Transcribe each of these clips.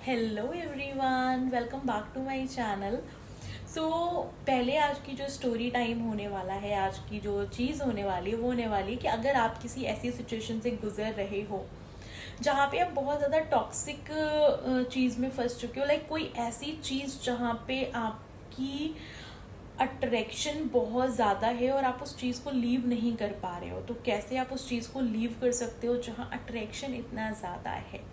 Hello everyone, welcome back to my channel. So पहले आज की जो स्टोरी टाइम होने वाला है, आज की जो चीज़ होने वाली है वो होने वाली है कि अगर आप किसी ऐसी सिचुएशन से गुजर रहे हो जहाँ पे आप बहुत ज़्यादा टॉक्सिक चीज़ में फंस चुके हो, लाइक कोई ऐसी चीज़ जहाँ पे आपकी अट्रैक्शन बहुत ज़्यादा है और आप उस चीज़ को लीव नहीं कर पा रहे हो, तो कैसे आप उस चीज़ को लीव कर सकते हो जहाँ अट्रैक्शन इतना ज़्यादा है।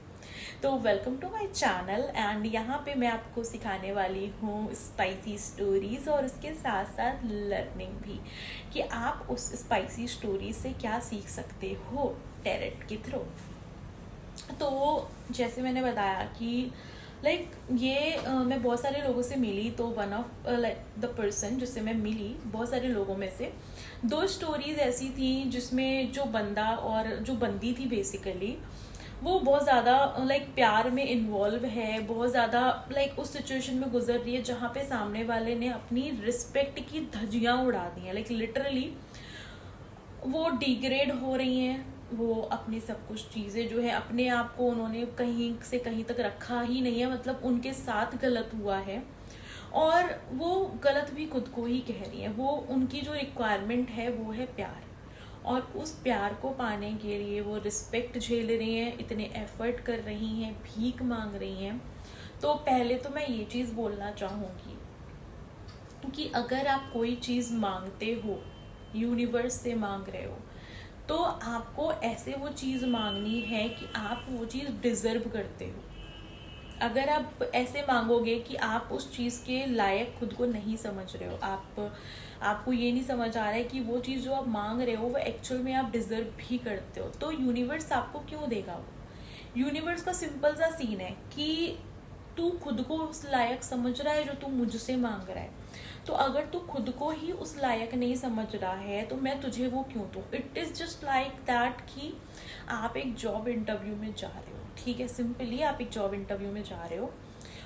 तो welcome to my channel and यहाँ पे मैं आपको सिखाने वाली हूँ स्पाइसी स्टोरीज और उसके साथ साथ लर्निंग भी कि आप उस स्पाइसी स्टोरी से क्या सीख सकते हो टैरेट के थ्रू। तो जैसे मैंने बताया कि मैं बहुत सारे लोगों से मिली, तो वन ऑफ द पर्सन जिससे मैं मिली बहुत सारे लोगों में से दो स्टोरीज ऐसी थी जिसमें जो बंदा और जो बंदी थी बेसिकली वो बहुत ज़्यादा प्यार में इन्वॉल्व है, बहुत ज़्यादा उस सिचुएशन में गुजर रही है जहाँ पे सामने वाले ने अपनी रिस्पेक्ट की धज्जियाँ उड़ा दी हैं। लिटरली वो डिग्रेड हो रही हैं, वो अपनी सब कुछ चीज़ें जो है अपने आप को उन्होंने कहीं से कहीं तक रखा ही नहीं है, मतलब उनके साथ गलत हुआ है और वो गलत भी खुद को ही कह रही है। वो उनकी जो रिक्वायरमेंट है वो है प्यार, और उस प्यार को पाने के लिए वो रिस्पेक्ट झेल रही हैं, इतने एफर्ट कर रही हैं, भीख मांग रही हैं। तो पहले तो मैं ये चीज़ बोलना चाहूँगी कि अगर आप कोई चीज़ मांगते हो, यूनिवर्स से मांग रहे हो, तो आपको ऐसे वो चीज़ मांगनी है कि आप वो चीज़ डिज़र्व करते हो। अगर आप ऐसे मांगोगे कि आप उस चीज़ के लायक खुद को नहीं समझ रहे हो, आपको ये नहीं समझ आ रहा है कि वो चीज़ जो आप मांग रहे हो वो एक्चुअल में आप डिज़र्व भी करते हो, तो यूनिवर्स आपको क्यों देगा? वो यूनिवर्स का सिंपल सा सीन है कि तू खुद को उस लायक समझ रहा है जो तू मुझसे मांग रहा है। तो अगर तू खुद को ही उस लायक नहीं समझ रहा है तो मैं तुझे वो क्यों दूँ? It is just like that कि आप एक जॉब इंटरव्यू में जा रहे हो, ठीक है, सिंपली आप एक जॉब इंटरव्यू में जा रहे हो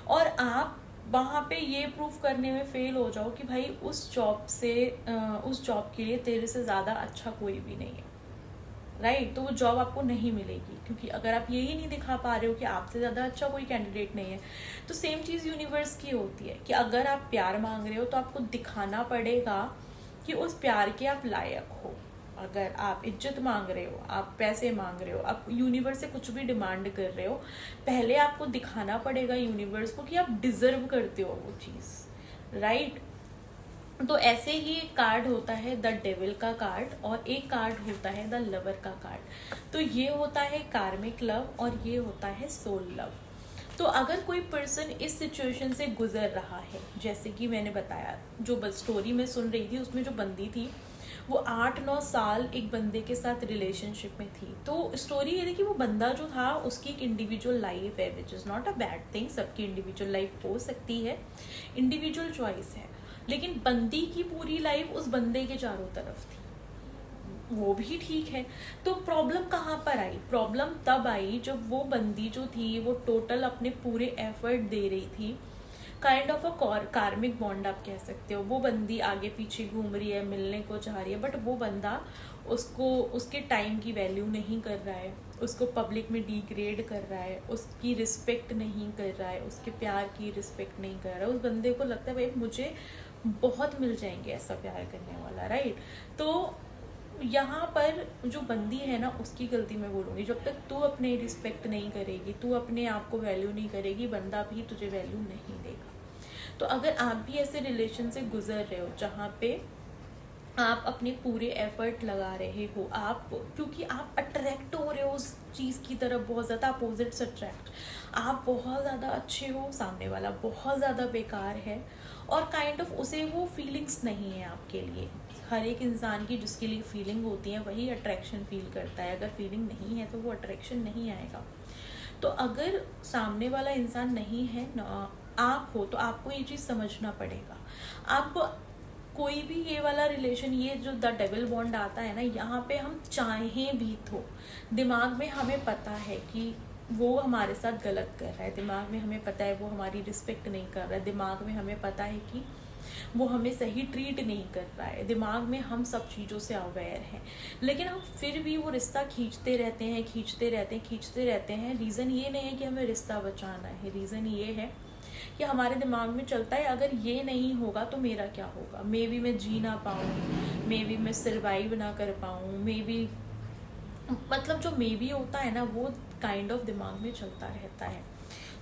और आप वहाँ पे ये प्रूफ करने में फेल हो जाओ कि भाई उस जॉब के लिए तेरे से ज़्यादा अच्छा कोई भी नहीं है, राइट? तो वो जॉब आपको नहीं मिलेगी, क्योंकि अगर आप यही नहीं दिखा पा रहे हो कि आपसे ज़्यादा अच्छा कोई कैंडिडेट नहीं है। तो सेम चीज़ यूनिवर्स की होती है कि अगर आप प्यार मांग रहे हो तो आपको दिखाना पड़ेगा कि उस प्यार के आप लायक हो। अगर आप इज्जत मांग रहे हो, आप पैसे मांग रहे हो, आप यूनिवर्स से कुछ भी डिमांड कर रहे हो, पहले आपको दिखाना पड़ेगा यूनिवर्स को कि आप डिजर्व करते हो वो चीज़, राइट? तो ऐसे ही एक कार्ड होता है द डेविल का कार्ड और एक कार्ड होता है द लवर का कार्ड। तो ये होता है कार्मिक लव और ये होता है सोल लव। तो अगर कोई पर्सन इस सिचुएशन से गुजर रहा है, जैसे कि मैंने बताया जो स्टोरी में सुन रही थी उसमें जो बंदी थी वो 8-9 साल एक बंदे के साथ रिलेशनशिप में थी। तो स्टोरी ये थी कि वो बंदा जो था उसकी एक इंडिविजुअल लाइफ है, which is not a bad thing, सबकी इंडिविजुअल लाइफ हो सकती है, इंडिविजुअल चॉइस है, लेकिन बंदी की पूरी लाइफ उस बंदे के चारों तरफ थी, वो भी ठीक है। तो प्रॉब्लम कहाँ पर आई? प्रॉब्लम तब आई जब वो बंदी जो थी वो टोटल अपने पूरे एफर्ट दे रही थी, काइंड ऑफ अ कार्मिक बॉन्ड आप कह सकते हो। वो बंदी आगे पीछे घूम रही है, मिलने को चाह रही है, बट वो बंदा उसको उसके टाइम की वैल्यू नहीं कर रहा है, उसको पब्लिक में डिग्रेड कर रहा है, उसकी रिस्पेक्ट नहीं कर रहा है, उसके प्यार की रिस्पेक्ट नहीं कर रहा है। उस बंदे को लगता है भाई मुझे बहुत मिल जाएंगे ऐसा प्यार करने वाला, राइट? तो यहाँ पर जो बंदी है ना उसकी गलती मैं बोलूँगी, जब तक तू अपने रिस्पेक्ट नहीं करेगी, तू अपने आप को वैल्यू नहीं करेगी, बंदा भी तुझे वैल्यू नहीं देगा। तो अगर आप भी ऐसे रिलेशन से गुजर रहे हो जहाँ पे आप अपने पूरे एफर्ट लगा रहे हो, आप क्योंकि आप अट्रैक्ट हो रहे हो उस चीज़ की तरफ, बहुत ज़्यादा अपोजिट्स अट्रैक्ट, आप बहुत ज़्यादा अच्छे हो, सामने वाला बहुत ज़्यादा बेकार है और काइंड ऑफ उसे वो फीलिंग्स नहीं है आपके लिए। हर एक इंसान की जिसके लिए फीलिंग होती है वही अट्रैक्शन फील करता है, अगर फीलिंग नहीं है तो वो अट्रैक्शन नहीं आएगा। तो अगर सामने वाला इंसान नहीं है ना, आप हो, तो आपको ये चीज़ समझना पड़ेगा। आप कोई भी ये वाला रिलेशन, ये जो द डेविल बॉन्ड आता है ना, यहाँ पे हम चाहें भी तो दिमाग में हमें पता है कि वो हमारे साथ गलत कर रहा है, दिमाग में हमें पता है वो हमारी रिस्पेक्ट नहीं कर रहा है, दिमाग में हमें पता है कि वो हमें सही ट्रीट नहीं कर रहा है, दिमाग में हम सब चीज़ों से अवेयर हैं, लेकिन हम फिर भी वो रिश्ता खींचते रहते हैं, खींचते रहते हैं, खींचते रहते हैं। रीज़न ये नहीं है कि हमें रिश्ता बचाना है, रीज़न ये है कि हमारे दिमाग में चलता है अगर ये नहीं होगा तो मेरा क्या होगा, मे बी मैं जी ना पाऊँ, मे बी मैं सर्वाइव ना कर पाऊँ, मे बी, मतलब जो मे बी होता है ना वो काइंड ऑफ दिमाग में चलता रहता है।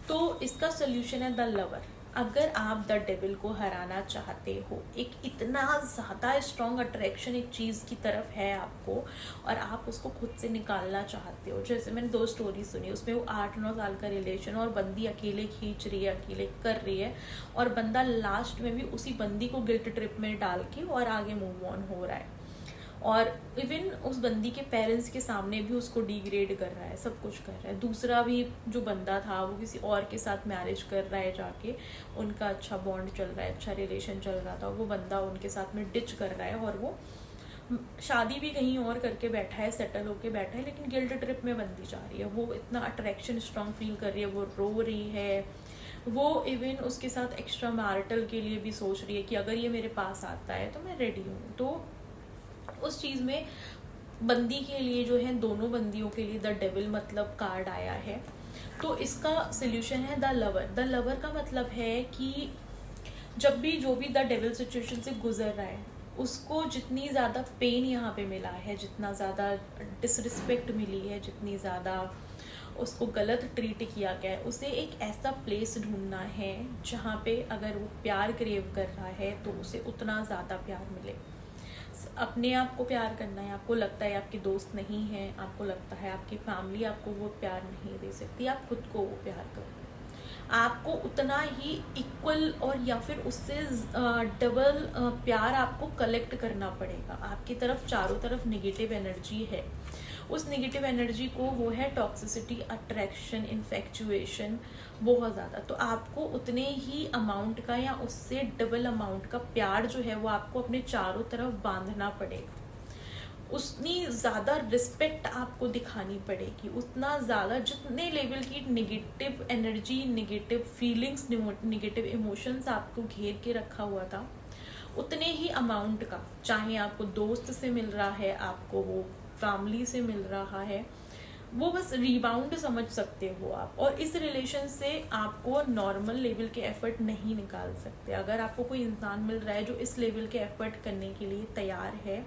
तो इसका सोल्यूशन है द लवर। अगर आप द डेविल को हराना चाहते हो, एक इतना ज़्यादा स्ट्रॉन्ग अट्रैक्शन एक चीज़ की तरफ है आपको और आप उसको खुद से निकालना चाहते हो, जैसे मैंने 2 स्टोरी सुनी, उसमें वो 8-9 साल का रिलेशन और बंदी अकेले खींच रही है, अकेले कर रही है, और बंदा लास्ट में भी उसी बंदी को गिल्ट ट्रिप में डाल के और आगे मूव ऑन हो रहा है, और इवन उस बंदी के पेरेंट्स के सामने भी उसको डिग्रेड कर रहा है, सब कुछ कर रहा है। दूसरा भी जो बंदा था वो किसी और के साथ मैरिज कर रहा है जाके, उनका अच्छा बॉन्ड चल रहा है, अच्छा रिलेशन चल रहा था, वो बंदा उनके साथ में डिच कर रहा है और वो शादी भी कहीं और करके बैठा है, सेटल होके बैठा है, लेकिन गिल्ट ट्रिप में बंदी जा रही है। वो इतना अट्रैक्शन स्ट्रॉन्ग फील कर रही है, वो रो रही है, वो इवन उसके साथ एक्स्ट्रा मैरिटल के लिए भी सोच रही है कि अगर ये मेरे पास आता है तो मैं रेडी हूँ। तो उस चीज़ में बंदी के लिए जो है, दोनों बंदियों के लिए द डेविल मतलब कार्ड आया है। तो इसका सोल्यूशन है द लवर। द लवर का मतलब है कि जब भी जो भी द डेविल सिचुएशन से गुजर रहा है, उसको जितनी ज़्यादा पेन यहाँ पे मिला है, जितना ज़्यादा डिसरिस्पेक्ट मिली है, जितनी ज़्यादा उसको गलत ट्रीट किया गया है, उसे एक ऐसा प्लेस ढूंढना है जहाँ पे अगर वो प्यार क्रेव कर रहा है तो उसे उतना ज़्यादा प्यार मिले। अपने आप को प्यार करना है। आपको लगता है आपके दोस्त नहीं है, आपको लगता है आपकी फैमिली आपको वो प्यार नहीं दे सकती, आप खुद को वो प्यार करो। आपको उतना ही इक्वल और या फिर उससे डबल प्यार आपको कलेक्ट करना पड़ेगा। आपकी तरफ चारों तरफ नेगेटिव एनर्जी है, उस नेगेटिव एनर्जी को वो है टॉक्सिसिटी, अट्रैक्शन, इन्फेक्चुएशन बहुत ज़्यादा। तो आपको उतने ही अमाउंट का या उससे डबल अमाउंट का प्यार जो है वो आपको अपने चारों तरफ बांधना पड़ेगा। उतनी ज़्यादा रिस्पेक्ट आपको दिखानी पड़ेगी, उतना ज़्यादा जितने लेवल की negative energy, negative feelings, negative emotions आपको घेर के रखा हुआ था, उतने ही अमाउंट का, चाहे आपको दोस्त से मिल रहा है, आपको वो फैमिली से मिल रहा है, वो बस रिबाउंड समझ सकते हो आप। और इस रिलेशन से आपको नॉर्मल लेवल के एफर्ट नहीं निकाल सकते। अगर आपको कोई इंसान मिल रहा है जो इस लेवल के एफर्ट करने के लिए तैयार है,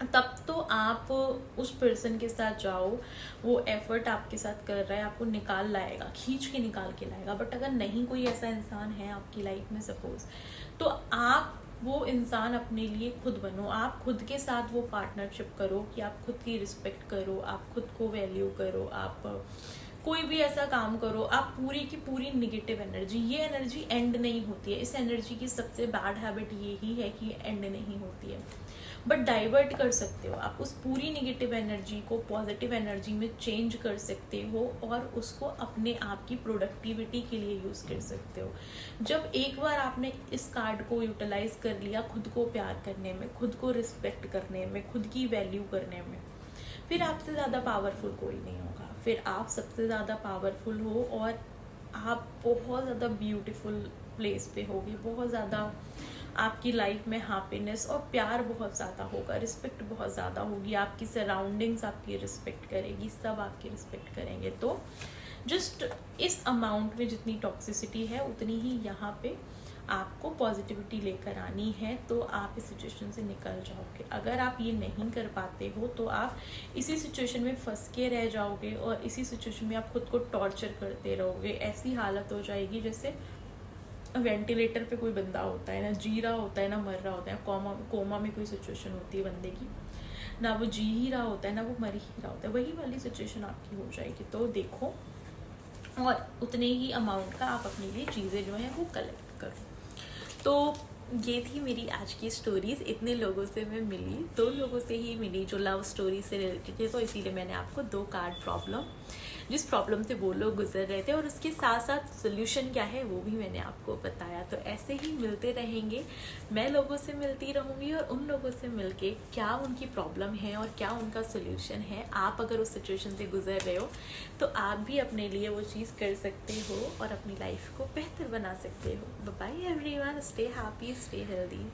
तब तो आप उस पर्सन के साथ जाओ, वो एफर्ट आपके साथ कर रहा है, आपको निकाल लाएगा, खींच के निकाल के लाएगा। बट अगर नहीं कोई ऐसा इंसान है आपकी लाइफ में सपोज, तो आप वो इंसान अपने लिए खुद बनो। आप खुद के साथ वो पार्टनरशिप करो कि आप खुद की रिस्पेक्ट करो, आप खुद को वैल्यू करो, आप कोई भी ऐसा काम करो, आप पूरी की पूरी निगेटिव एनर्जी, ये एनर्जी एंड नहीं होती है। इस एनर्जी की सबसे बैड हैबिट यही है कि एंड नहीं होती है, बट डाइवर्ट कर सकते हो। आप उस पूरी नेगेटिव एनर्जी को पॉजिटिव एनर्जी में चेंज कर सकते हो और उसको अपने आप की प्रोडक्टिविटी के लिए यूज़ कर सकते हो। जब एक बार आपने इस कार्ड को यूटिलाइज कर लिया खुद को प्यार करने में, खुद को रिस्पेक्ट करने में, खुद की वैल्यू करने में, फिर आपसे ज़्यादा पावरफुल कोई नहीं होगा। फिर आप सबसे ज़्यादा पावरफुल हो और आप बहुत ज़्यादा ब्यूटीफुल प्लेस पे होगे, बहुत ज़्यादा आपकी लाइफ में हैप्पीनेस और प्यार बहुत ज़्यादा होगा, रिस्पेक्ट बहुत ज़्यादा होगी, आपकी सराउंडिंग्स आपकी रिस्पेक्ट करेगी, सब आपकी रिस्पेक्ट करेंगे। तो जस्ट इस अमाउंट में जितनी टॉक्सिसिटी है उतनी ही यहाँ पे आपको पॉजिटिविटी लेकर आनी है, तो आप इस सिचुएशन से निकल जाओगे। अगर आप ये नहीं कर पाते हो तो आप इसी सिचुएशन में फंस के रह जाओगे और इसी सिचुएशन में आप खुद को टॉर्चर करते रहोगे। ऐसी हालत हो जाएगी जैसे वेंटिलेटर पे कोई बंदा होता है, ना जी रहा होता है ना मर रहा होता है, कोमा में कोई सिचुएशन होती है बंदे की, ना वो जी ही रहा होता है ना वो मर ही रहा होता है, वही वाली सिचुएशन आपकी हो जाएगी। तो देखो, और उतने ही अमाउंट का आप अपने लिए चीज़ें जो है वो कलेक्ट करो। तो ये थी मेरी आज की स्टोरीज़। इतने लोगों से मैं मिली, 2 लोगों से ही मिली जो लव स्टोरी से रिलेटेड थे, तो इसीलिए मैंने आपको 2 कार्ड प्रॉब्लम, जिस प्रॉब्लम से वो लोग गुजर रहे थे और उसके साथ साथ सोल्यूशन क्या है वो भी मैंने आपको बताया। तो ऐसे ही मिलते रहेंगे, मैं लोगों से मिलती रहूँगी और उन लोगों से मिलके क्या उनकी प्रॉब्लम है और क्या उनका सोल्यूशन है। आप अगर उस सिचुएशन से गुजर रहे हो तो आप भी अपने लिए वो चीज़ कर सकते हो और अपनी लाइफ को बेहतर बना सकते हो। Bye everyone, stay happy, stay healthy.